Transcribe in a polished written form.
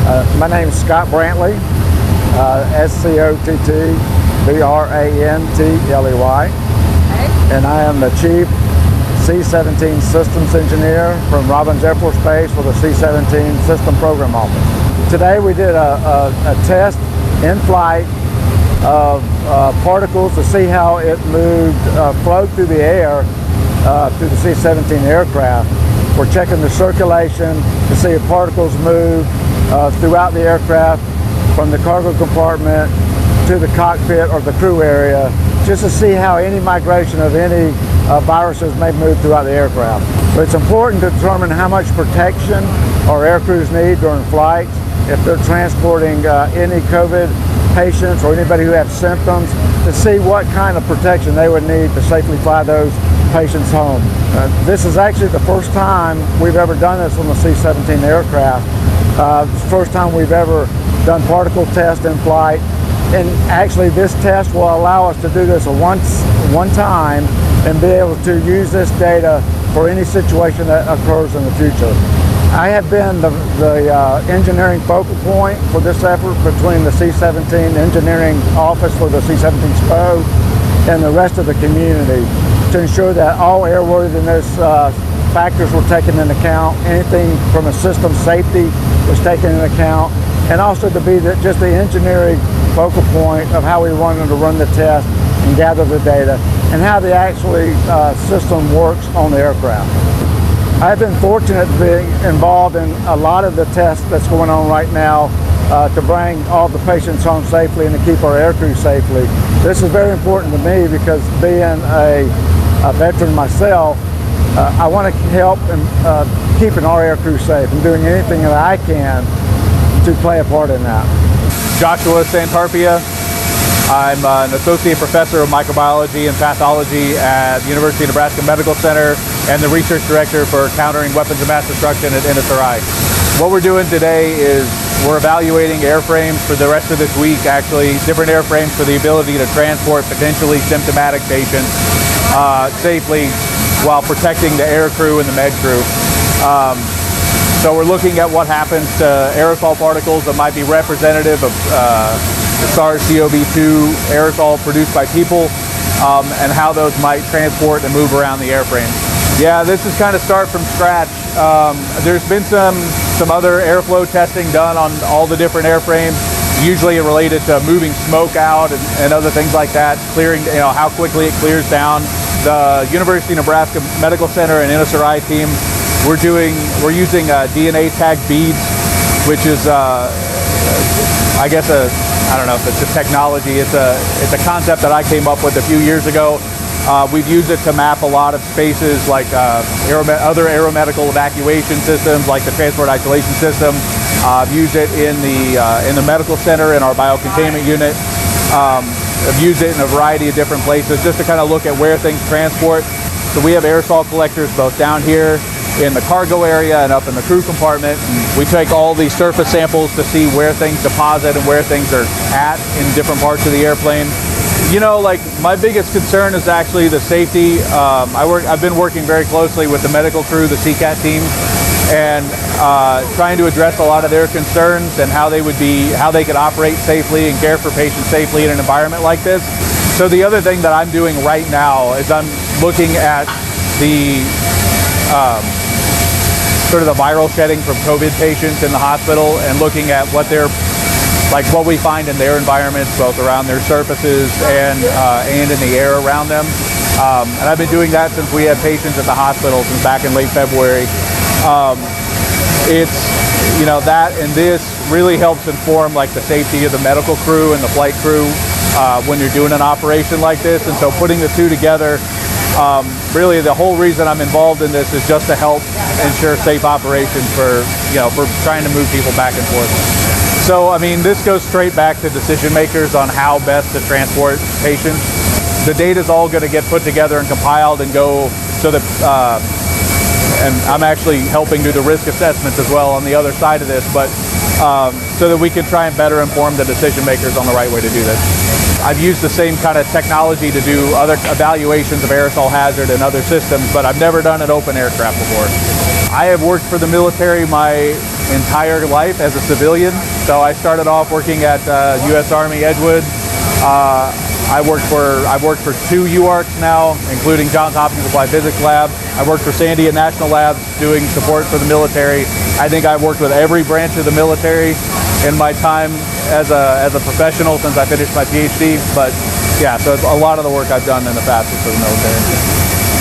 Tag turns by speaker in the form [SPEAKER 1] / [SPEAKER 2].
[SPEAKER 1] My name is Scott Brantly, S-C-O-T-T-B-R-A-N-T-L-E-Y, and I am the Chief C-17 Systems Engineer from Robins Air Force Base for the C-17 System Program Office. Today we did a test in flight of particles to see how it moved, flowed through the air through the C-17 aircraft. We're checking the circulation to see if particles move throughout the aircraft from the cargo compartment to the cockpit or the crew area, just to see how any migration of any viruses may move throughout the aircraft. So it's important to determine how much protection our air crews need during flight, if they're transporting any COVID patients or anybody who has symptoms, to see what kind of protection they would need to safely fly those patients home. This is actually the first time we've ever done this on the C-17 aircraft. It's the first time we've ever done particle test in flight, and actually this test will allow us to do this one time and be able to use this data for any situation that occurs in the future. I have been the engineering focal point for this effort between the C-17 engineering office for the C-17 SPO and the rest of the community to ensure that all airworthiness factors were taken into account, anything from a system safety was taken into account, and also to be just the engineering focal point of how we wanted to run the test and gather the data and how the actually system works on the aircraft. I've been fortunate to be involved in a lot of the tests that's going on right now to bring all the patients home safely and to keep our aircrew safely. This is very important to me because being a veteran myself, I want to help in keeping our aircrew safe and doing anything that I can to play a part in that.
[SPEAKER 2] Joshua Santarpia. I'm an associate professor of microbiology and pathology at the University of Nebraska Medical Center and the research director for countering weapons of mass destruction at NSRI. What we're doing today is we're evaluating airframes for the rest of this week, actually, different airframes for the ability to transport potentially symptomatic patients safely while protecting the air crew and the med crew. So we're looking at what happens to aerosol particles that might be representative of the SARS-CoV-2 aerosol produced by people and how those might transport and move around the airframe. Yeah, this is kind of start from scratch. There's been some other airflow testing done on all the different airframes, usually related to moving smoke out and other things like that, clearing, how quickly it clears down. The University of Nebraska Medical Center and NSRI team, we're using DNA tagged beads, which is I guess I don't know if it's a technology. It's a concept that I came up with a few years ago. We've used it to map a lot of spaces like other aeromedical evacuation systems, like the transport isolation system. I've used it in the medical center in our biocontainment unit. I've used it in a variety of different places just to kind of look at where things transport. So we have aerosol collectors both down here in the cargo area and up in the crew compartment. We take all these surface samples to see where things deposit and where things are at in different parts of the airplane. Like my biggest concern is actually the safety. I've been working very closely with the medical crew, the CCAT team, and trying to address a lot of their concerns and how they could operate safely and care for patients safely in an environment like this. So the other thing that I'm doing right now is I'm looking at the sort of the viral shedding from COVID patients in the hospital and looking at what we find in their environments, both around their surfaces and in the air around them. And I've been doing that since we had patients at the hospital since back in late February. That and this really helps inform like the safety of the medical crew and the flight crew when you're doing an operation like this. And so putting the two together, really the whole reason I'm involved in this is just to help ensure safe operations for trying to move people back and forth. So, I mean, this goes straight back to decision makers on how best to transport patients. The data is all going to get put together and compiled and go so that, and I'm actually helping do the risk assessments as well on the other side of this, but so that we can try and better inform the decision makers on the right way to do this. I've used the same kind of technology to do other evaluations of aerosol hazard and other systems, but I've never done an open aircraft before. I have worked for the military my entire life as a civilian. So I started off working at U.S. Army Edgewood. I've worked for 2 UARCs now, including Johns Hopkins Applied Physics Lab. I worked for Sandia National Labs doing support for the military. I think I've worked with every branch of the military in my time as a professional since I finished my PhD. But yeah, so a lot of the work I've done in the past is for the military.